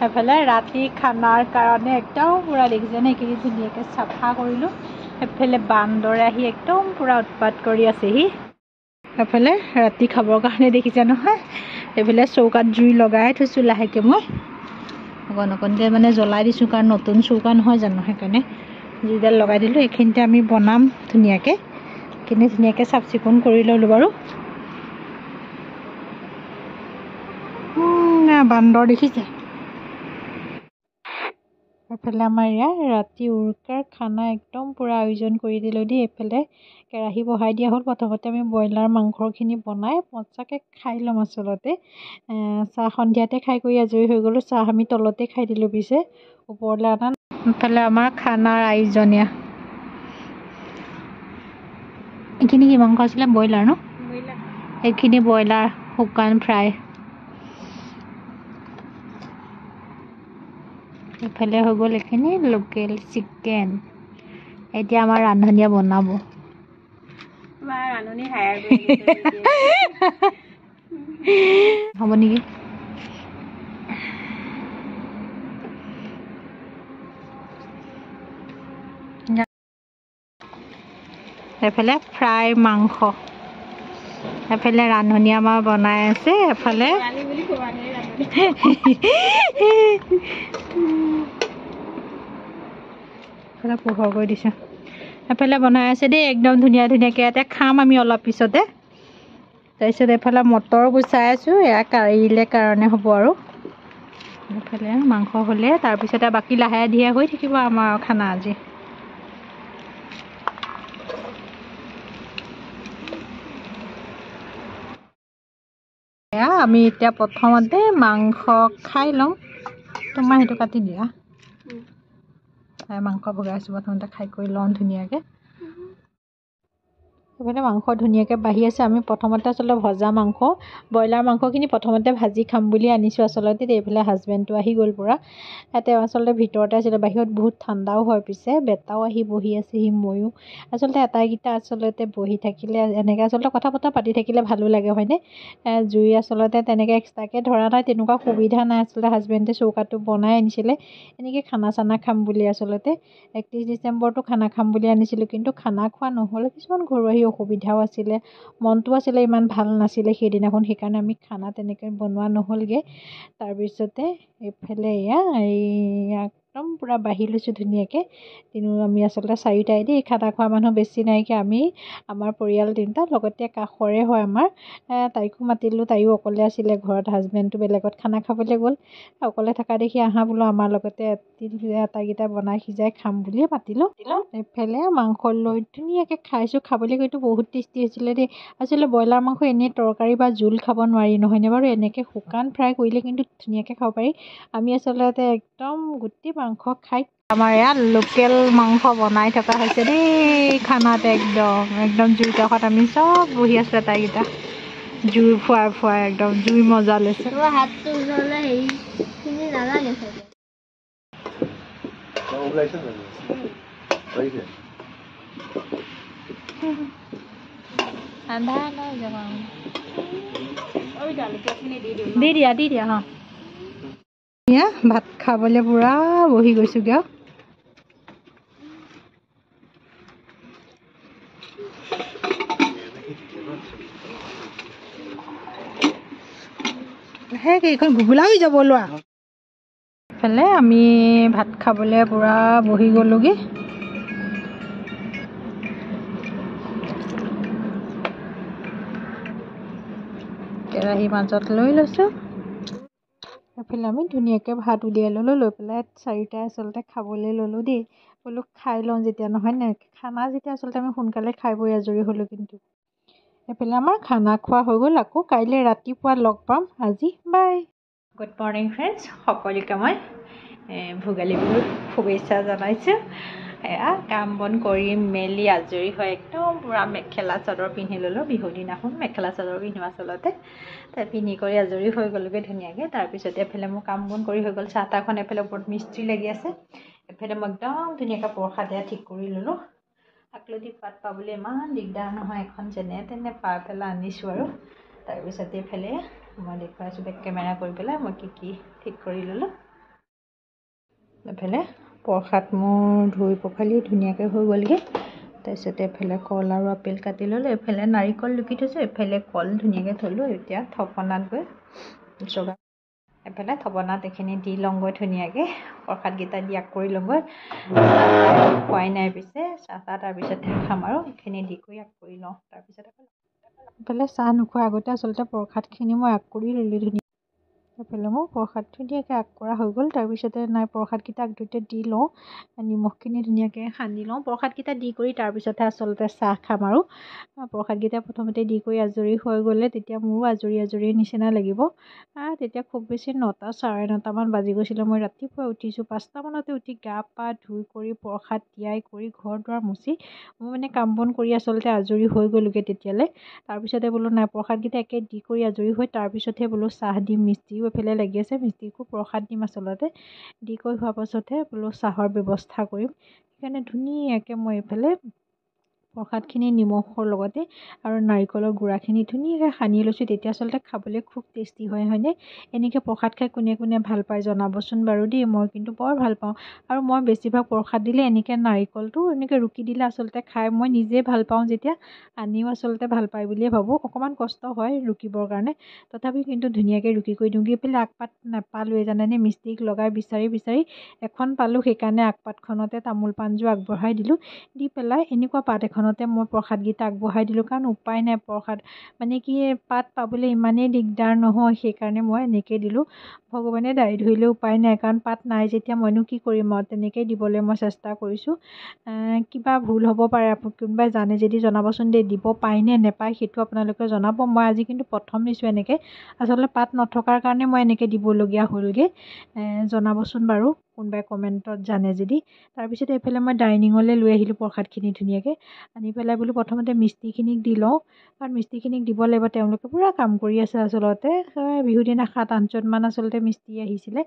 এফালে ৰাতি খানাৰ কাৰণে একদম পূৰা দেখিছেনে এইখিনি ধুনীয়াকৈ চাফা কৰিলোঁ। এফালে বান্দৰে আহি একদম পূৰা উৎপাত কৰি আছেহি। এফালে ৰাতি খাবৰ কাৰণে দেখিছে নহয়, এইফালে চৌকাত জুই লগাই থৈছোঁ লাহেকৈ। মই অকণ অকণকৈ মানে জ্বলাই দিছোঁ, কাৰণ নতুন চৌকা নহয় জানো, সেইকাৰণে জুইডাল লগাই দিলোঁ। এইখিনিতে আমি বনাম ধুনীয়াকৈ। এইখিনি ধুনীয়াকৈ চাফ চিকুণ কৰি ল'লোঁ বাৰু। বান্দৰ দেখিছে। এফালে আমাৰ ইয়াৰ ৰাতি উৰুকাৰ খানা একদম পূৰা আয়োজন কৰি দিলোঁ দেই। এইফালে কেৰাহী বহাই দিয়া হ'ল। প্ৰথমতে আমি ব্ৰইলাৰ মাংসখিনি বনাই মজাকৈ খাই ল'ম আচলতে। চাহ সন্ধিয়াতে খাই কৰি আজৰি হৈ গ'লোঁ। চাহ আমি তলতে খাই দিলোঁ, পিছে ওপৰলৈ অনা। এইফালে আমাৰ খানাৰ আয়োজনীয়া এইখিনি কি মাংস আছিলে? ব্ৰইলাৰ ন? এইখিনি ব্ৰইলাৰ শুকান ফ্ৰাই। ইফালে হৈ গ'ল এইখিনি লোকেল চিকেন। এতিয়া আমাৰ ৰান্ধনীয়ে বনাব। হ'ব নেকি? এফালে ফ্ৰাই মাংস, এফালে ৰান্ধনী আমাৰ বনাই আছে। এফালে এফালে পোহৰ কৰি দিছোঁ। এফালে বনাই আছে দেই একদম ধুনীয়া ধুনীয়াকৈ। ইয়াতে খাম আমি অলপ পিছতে। তাৰপিছত এফালে মটৰ গুচাই আছোঁ, এয়া কাৰিলে কাৰণে হ'ব আৰু। এফালে মাংস হ'লে তাৰপিছতে বাকী লাহে ধীৰে হৈ থাকিব আমাৰ খানা আজি। আমি এতিয়া প্ৰথমতে মাংস খাই লওঁ। তোমাৰ সেইটো কাটি দিয়া। মাংস ভগাইছোঁ, প্ৰথমতে খাই কৰি লওঁ ধুনীয়াকৈ। এইফালে মাংস ধুনীয়াকৈ বাঢ়ি আছে। আমি প্ৰথমতে আচলতে ভজা মাংস, ব্ৰইলাৰ মাংসখিনি প্ৰথমতে ভাজি খাম বুলি আনিছোঁ আচলতে। এইফালে হাজবেণ্ডটো আহি গ'ল পূৰা। তেওঁ আচলতে ভিতৰতে আছিলে, বাহিৰত বহুত ঠাণ্ডাও হয়। পিছে বেটাও আহি বহি আছেহি, ময়ো আচলতে আটাইকেইটা আচলতে বহি থাকিলে এনেকৈ আচলতে কথা বতৰা পাতি থাকিলে ভালো লাগে, হয়নে? জুই আচলতে তেনেকৈ এক্সট্ৰাকৈ ধৰা নাই, তেনেকুৱা সুবিধা নাই। আচলতে হাজবেণ্ডে চৌকাটো বনাই আনিছিলে এনেকৈ খানা চানা খাম বুলি। আচলতে 31 ডিচেম্বৰটো খানা খাম বুলি আনিছিলোঁ, কিন্তু খানা খোৱা নহ'ল। কিছুমান ঘৰুৱা অসুবিধাও আছিলে, মনটো আছিলে ইমান ভাল নাছিলে সেইদিনাখন, সেইকাৰণে আমি খানা তেনেকৈ বনোৱা নহ'লগৈ। তাৰপিছতে এইফালে একদম পূৰা বাঢ়ি লৈছোঁ ধুনীয়াকৈ। আমি আচলতে চাৰিটাই দেই, খানা খোৱা মানুহ বেছি নাইকিয়া। আমি আমাৰ পৰিয়াল 3টা, লগতে কাষৰে হয় আমাৰ। তাইকো মাতিলোঁ, তাইও অকলে আছিলে ঘৰত। হাজবেণ্ডটো বেলেগত খানা খাবলৈ গ'ল। অকলে থকা দেখি আহা বোলো আমাৰ লগতে আটাইকেইটা বনাই সিজাই খাম বুলিয়ে মাতিলোঁ। এইফালে মাংস লৈ ধুনীয়াকৈ খাইছোঁ। খাবলৈ গৈতো বহুত টেষ্টি হৈছিলে দেই। আচলতে ব্ৰইলাৰ মাংস এনেই তৰকাৰী বা জোল খাব নোৱাৰি, নহয়নে বাৰু? এনেকৈ শুকান ফ্ৰাই কৰিলে কিন্তু ধুনীয়াকৈ খাব পাৰি। আমি আচলতে একদম গোটেই মাংস খাই, আমাৰ ইয়াত লোকেল মাংস বনাই থকা হৈছে দেই খানাত। একদম জুইৰ কাষত আমি চব বহি আছোঁ আটাইকেইটা, জুই ফুৱাই ফুৱাই একদম জুই মজা লৈছে। দি দিয়া হা। ভাত খাবলৈ পূৰা বহি গৈছোঁগৈ। এইখন ঘুগুলা হৈ যাব লোৱা। এইফালে আমি ভাত খাবলৈ পূৰা বহি গ'লোগৈ। কেৰাহী মাজত লৈ লৈছোঁ। এইফালে আমি ধুনীয়াকৈ ভাত উলিয়াই ল'লোঁ, লৈ পেলাই চাৰিটাই আচলতে খাবলৈ ল'লোঁ দেই। বোলো খাই লওঁ যেতিয়া, নহয় নাই খানা যেতিয়া আচলতে আমি সোনকালে খাই বৈ আজৰি হ'লোঁ। কিন্তু এইফালে আমাৰ খানা খোৱা হৈ গ'ল। আকৌ কাইলৈ ৰাতিপুৱা লগ পাম। আজি বাই। গুড মৰ্ণিং ফ্ৰেণ্ডছ, সকলোকে মই ভোগালী বিহুৰ শুভেচ্ছা জনাইছোঁ। কাম বন কৰি মেলি আজৰি হৈ একদম পূৰা মেখেলা চাদৰ পিন্ধি ল'লোঁ। বিহুৰ দিনাখন মেখেলা চাদৰ পিন্ধো আচলতে। পিন্ধি কৰি আজৰি হৈ গ'লোগৈ ধুনীয়াকৈ। তাৰপিছতে এফালে মোৰ কাম বন কৰি হৈ গ'ল। চাহ তাহখন এফালে ওপৰত মিস্ত্ৰী লাগি আছে। এফালে মই একদম ধুনীয়াকৈ প্ৰসাদ ঠিক কৰি ল'লোঁ। আকলতি পাত পাবলৈ ইমান দিগদাৰ নহয়, এখন যেনে তেনে পাই পেলাই আনিছোঁ আৰু। তাৰপিছতে এইফালে মই দেখুৱাইছোঁ বেক কেমেৰা কৰি পেলাই মই কি ঠিক কৰি ল'লোঁ। এফালে প্ৰসাদ মোৰ ধুই পখালি ধুনীয়াকৈ হৈ গ'লগৈ। তাৰপিছতে এফালে কল আৰু আপেল কাটি ল'লোঁ, এফালে নাৰিকল লুকি থৈছোঁ, এফালে কল ধুনীয়াকৈ থ'লোঁ। এতিয়া থপনাত গৈ এফালে থপনাত এইখিনি দি লওঁগৈ ধুনীয়াকৈ, প্ৰসাদকেইটা দিয়াক কৰি লওঁগৈ। খোৱাই নাই পিছে চাহ তাৰপিছতহে খাম আৰু এইখিনি দি কৰি আগ কৰি লওঁ। তাৰপিছত এফালে চাহ নোখোৱাৰ আগতে আচলতে প্ৰসাদখিনি মই আগ কৰি ল'লোঁ ধুনীয়া। এফালে মোৰ প্ৰসাদ ধুনীয়াকৈ আগ কৰা হৈ গ'ল। তাৰপিছতে প্ৰসাদকেইটা আগতে দি লওঁ, নিমখখিনি ধুনীয়াকৈ সানি লওঁ। প্ৰসাদকেইটা দি কৰি তাৰপিছতহে আচলতে চাহ খাম আৰু প্ৰসাদকেইটা প্ৰথমতে দি কৰি আজৰি হৈ গ'লে তেতিয়া মোৰো আজৰি নিচিনা লাগিব। তেতিয়া খুব বেছি 9টা 9:30মান বাজি গৈছিলে। মই ৰাতিপুৱা উঠিছোঁ 5টামানতে উঠি গা পা ধুই কৰি প্ৰসাদ তিয়াই কৰি ঘৰ দুৱাৰ মুচি মই মানে কাম বন কৰি আচলতে আজৰি হৈ গ'লোগৈ তেতিয়ালৈ। তাৰপিছতে বোলো নাই প্ৰসাদকেইটা একে দি কৰি আজৰি হৈ তাৰপিছতহে বোলো চাহ দিম। মিস্ত্ৰীও এইফালে লাগি আছে, মিস্ত্ৰীকো প্ৰসাদ দিম আচলতে। দি কৰি হোৱাৰ পাছতহে বোলো চাহৰ ব্যৱস্থা কৰিম। সেইকাৰণে ধুনীয়াকৈ মই এইফালে প্ৰসাদখিনি নিমখৰ লগতে আৰু নাৰিকলৰ গুড়াখিনি ধুনীয়াকৈ সানি লৈছোঁ। তেতিয়া আচলতে খাবলৈ খুব টেষ্টি হয়, হয়নে? এনেকৈ প্ৰসাদ খাই কোনে কোনে ভাল পায় জনাবচোন বাৰু দেই। মই কিন্তু বৰ ভাল পাওঁ আৰু মই বেছিভাগ প্ৰসাদ দিলে এনেকৈ নাৰিকলটো এনেকৈ ৰুকি দিলে আচলতে খাই মই নিজে ভাল পাওঁ, যেতিয়া আনিও আচলতে ভাল পায় বুলিয়ে ভাবোঁ। অকণমান কষ্ট হয় ৰুকিবৰ কাৰণে, তথাপিও কিন্তু ধুনীয়াকৈ ৰুকি কৰি দিওঁ। পেলাই আগপাত নাপালোঁৱে জানেনে, মিস্ত্ৰীক লগাই বিচাৰি এখন পালোঁ। সেইকাৰণে আগপাতখনতে তামোল পাণযোৰ আগবঢ়াই দিলোঁ। দি পেলাই এনেকুৱা পাত এখনতে মই প্ৰসাদকেইটা আগবঢ়াই দিলোঁ, কাৰণ উপায় নাই। প্ৰসাদ মানে কি পাত পাবলৈ ইমানেই দিগদাৰ নহয়, সেইকাৰণে মই এনেকৈ দিলোঁ। ভগৱানে দাঢ়ি ধৰিলেও উপায় নাই, কাৰণ পাত নাই যেতিয়া মইনো কি কৰিম আৰু তেনেকৈয়ে দিবলৈ মই চেষ্টা কৰিছোঁ। কিবা ভুল হ'ব পাৰে, কোনোবাই জানে যদি জনাবচোন দেই। দিব পায়নে নেপায় সেইটো আপোনালোকে জনাব। মই আজি কিন্তু প্ৰথম দিছোঁ এনেকৈ, আচলতে পাত নথকাৰ কাৰণে মই এনেকৈ দিবলগীয়া হ'লগৈ। জনাবচোন বাৰু কোনোবাই কমেণ্টত জানে যদি। তাৰপিছত এইফালে মই ডাইনিঙলৈ লৈ আহিলোঁ প্ৰসাদখিনি ধুনীয়াকৈ। আনি পেলাই বোলো প্ৰথমতে মিস্ত্ৰীখিনিক দি লওঁ, কাৰণ মিস্ত্ৰীখিনিক দিব লাগিব। তেওঁলোকে পূৰা কাম কৰি আছে আচলতে। বিহুৰ দিনা 7-8জনমান আচলতে মিস্ত্ৰী আহিছিলে।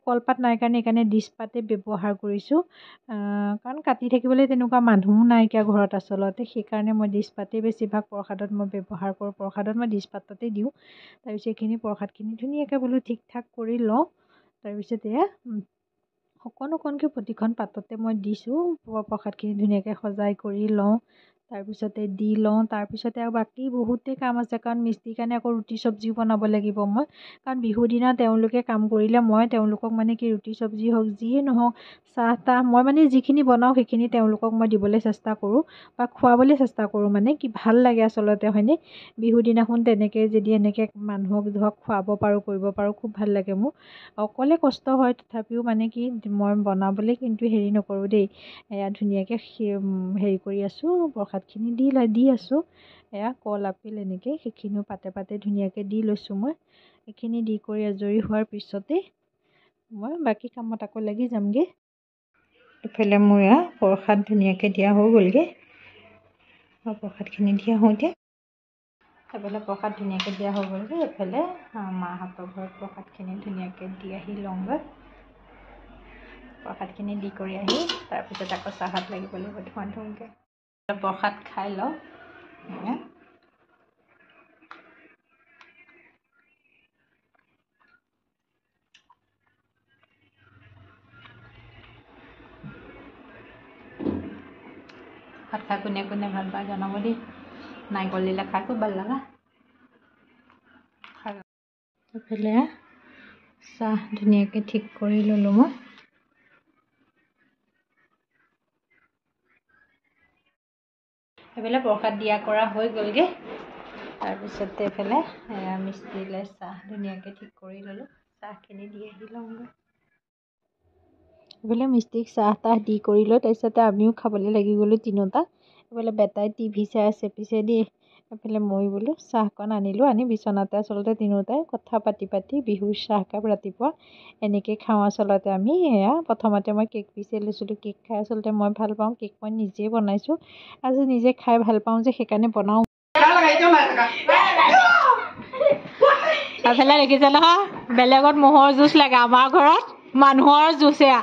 কলপাত নাই কাৰণে এইকাৰণে ডিছপাতে ব্যৱহাৰ কৰিছোঁ, কাৰণ কাটি থাকিবলৈ তেনেকুৱা মানুহো নাইকিয়া ঘৰত আচলতে। সেইকাৰণে মই ডিছপাতেই বেছিভাগ প্ৰসাদত মই ব্যৱহাৰ কৰোঁ। প্ৰসাদত মই ডিছপাততে দিওঁ। তাৰপিছত এইখিনি প্ৰসাদখিনি ধুনীয়াকৈ বোলো ঠিক ঠাক কৰি লওঁ। তাৰপিছত এয়া অকণকৈ প্ৰতিখন পাততে মই দিছোঁ। প্ৰসাদখিনি ধুনীয়াকৈ সজাই কৰি লওঁ, তাৰপিছতে দি লওঁ। তাৰপিছতে আৰু বাকী বহুতেই কাম আছে, কাৰণ মিস্ত্ৰীৰ কাৰণে আকৌ ৰুটি চব্জিও বনাব লাগিব মই। কাৰণ বিহুৰ দিনা তেওঁলোকে কাম কৰিলে মই তেওঁলোকক মানে কি ৰুটি চব্জি হওক যিয়ে নহওক, চাহ তাহ মই মানে যিখিনি বনাওঁ সেইখিনি তেওঁলোকক মই দিবলৈ চেষ্টা কৰোঁ বা খুৱাবলৈ চেষ্টা কৰোঁ। মানে কি ভাল লাগে আচলতে, হয়নে? বিহুৰ দিনাখন তেনেকৈ যদি এনেকৈ মানুহক ধৰক খুৱাব পাৰোঁ, কৰিব পাৰোঁ, খুব ভাল লাগে মোৰ। অকলে কষ্ট হয়, তথাপিও মানে কি মই বনাবলৈ কিন্তু হেৰি নকৰোঁ দেই। এয়া ধুনীয়াকৈ হেৰি কৰি আছোঁ, প্ৰসাদখিনি দি আছোঁ। এয়া কল আপেল এনেকৈ সেইখিনিও পাতে পাতে ধুনীয়াকৈ দি লৈছোঁ মই। এইখিনি দি কৰি আজৰি হোৱাৰ পিছতে মই বাকী কামত আকৌ লাগি যামগৈ। এইফালে মোৰ এয়া প্ৰসাদ ধুনীয়াকৈ দিয়া হৈ গ'লগৈ। প্ৰসাদখিনি দিয়া হওঁ এতিয়া। এইফালে প্ৰসাদ ধুনীয়াকৈ দিয়া হৈ গ'লগৈ। এইফালে মাহঁতৰ ঘৰত প্ৰসাদখিনি ধুনীয়াকৈ দি আহি লওঁগৈ। প্ৰসাদখিনি দি কৰি আহি তাৰপিছত আকৌ চাহত লাগিব ধুনীয়াকৈ। প্ৰসাদ খাই লওঁ। ভাত খাই কোনে কোনে ভাল পায় জনাব দেই। নাৰিকল দিলে খাই খুব ভাল লগা। এইফালে চাহ ধুনীয়াকৈ ঠিক কৰি ল'লোঁ মই। এইফালে প্ৰসাদ দিয়া কৰা হৈ গ'লগৈ। তাৰপিছতে এইফালে মিস্ত্ৰীলৈ চাহ ধুনীয়াকৈ ঠিক কৰি ল'লোঁ। চাহখিনি দি আহি লওঁগৈ। এইফালে মিস্ত্ৰীক চাহ তাহ দি কৰি লৈ তাৰপিছতে আমিও খাবলৈ লাগি গ'লোঁ তিনিওটা। এইফালে বেটাই টিভি চাই আছে পিছে দেই। এইফালে মই বোলো চাহকণ আনিলোঁ, আনি বিচনাতে আচলতে তিনিওটাই কথা পাতি বিহুৰ চাহকাপ ৰাতিপুৱা এনেকৈ খাওঁ আচলতে আমি। এয়া প্ৰথমতে মই কেক পিচে লৈছিলোঁ। কেক খাই আচলতে মই ভাল পাওঁ। কেক মই নিজেই বনাইছোঁ। আজি নিজে খাই ভাল পাওঁ যে সেইকাৰণে বনাওঁ। এইফালে দেখিছে নহয়, বেলেগত ম'হৰ যুঁজ লাগে, আমাৰ ঘৰত মানুহৰ যুঁজ। এয়া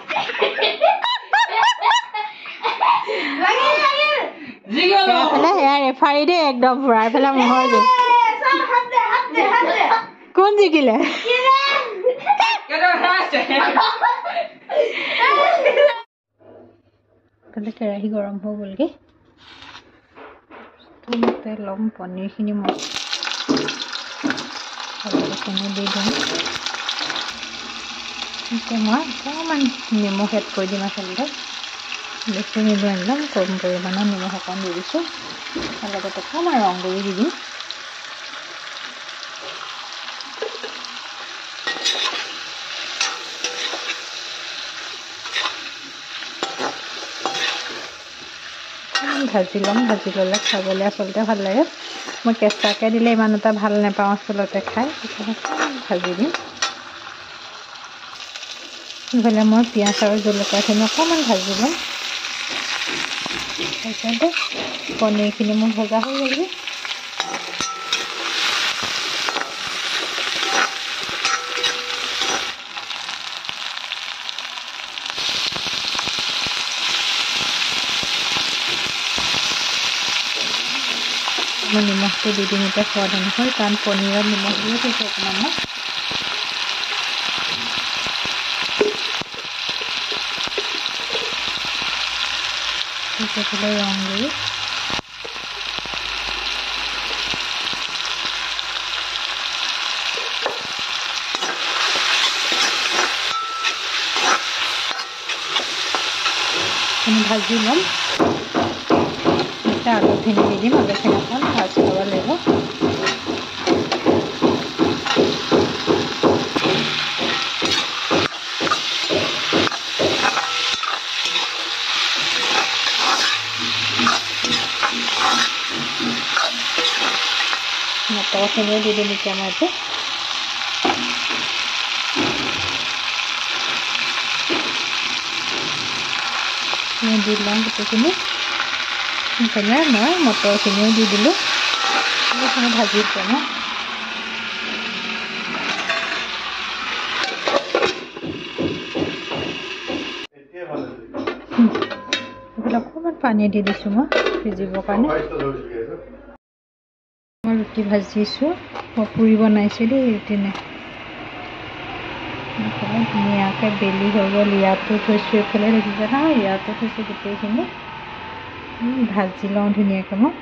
এইফালে এয়া ৰেফাৰী দেই একদম পুৰা। এইফালে ম'হৰ যুঁজ। কোন জিকিলে? ইফালে কেৰাহী গৰম হৈ গ'লগৈ প্ৰথমতে ল'ম পনীৰখিনি মই খাবলৈখিনি দি দিম এতিয়া মই অকণমান নিমখ এড কৰি দিম আচলতে বেছি নিদিওঁ একদম কম পৰিমাণৰ নিমখ অকণ দি দিছোঁ আৰু লগতে অকণমান ৰং গুড়ি দি দিম ভাজি ল'ম ভাজি ল'লে খাবলৈ আচলতে ভাল লাগে মই কেঁচাকৈ দিলে ইমান এটা ভাল নাপাওঁ আচলতে খাই সেইকাৰণে অকণমান ভাজি দিম ইফালে মই পিঁয়াজ আৰু জলকীয়াখিনি অকণমান ভাজি ল'ম তাৰপিছতে পনীৰখিনি মোৰ ভজা হৈ গ'লগৈ মই নিমখটো দি দিম এতিয়া সোৱাদ অনুসৰি কাৰণ পনীৰত নিমখ দিয়ে থৈছোঁ অকণমান মই সেইফালে ৰং গুড়ি ভাজি ল'ম এতিয়া আলুখিনি দি দিম আলুখিনি অকণমান ভাজি ল'ব লাগিব মটৰখিনিও দি দিম এতিয়া মই এতিয়া দি ল'ম গোটেইখিনি ইফালে মই মটৰখিনিও দি দিলোঁ এইখিনি ভাজি ল'ম এইফালে অকণমান পানী দি দিছোঁ মই সিজিবৰ কাৰণে মই ৰুটি ভাজিছোঁ মই পুৰি বনাইছোঁ দেই ৰুটি নাই এইফালে ধুনীয়াকৈ বেলি হৈ গ'ল ইয়াতো থৈছোঁ এইফালে দেখিছে নহয় ইয়াতো থৈছোঁ গোটেইখিনি ভাজি লওঁ ধুনীয়াকৈ মই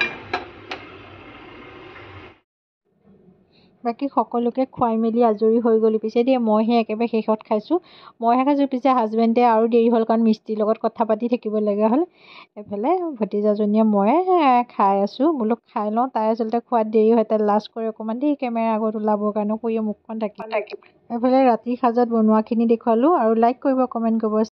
বাকী সকলোকে খুৱাই মেলি আজৰি হৈ গ'লোঁ পিছে দেই মইহে একেবাৰে শেষত খাইছোঁ মইহে খাইছোঁ পিছে হাজবেণ্ডে আৰু দেৰি হ'ল কাৰণ মিস্ত্ৰীৰ লগত কথা পাতি থাকিব লগা হ'ল এইফালে ভতিজাজনীয়ে মই খাই আছোঁ বোলো খাই লওঁ তাই আচলতে খোৱাত দেৰি হয় তাই লাজ কৰে অকণমান দেই কেমেৰাৰ আগত ওলাবৰ কাৰণে কৈ মুখখন ঢাকি এইফালে ৰাতিৰ সাজত বনোৱাখিনি দেখুৱালোঁ আৰু লাইক কৰিব কমেণ্ট কৰিব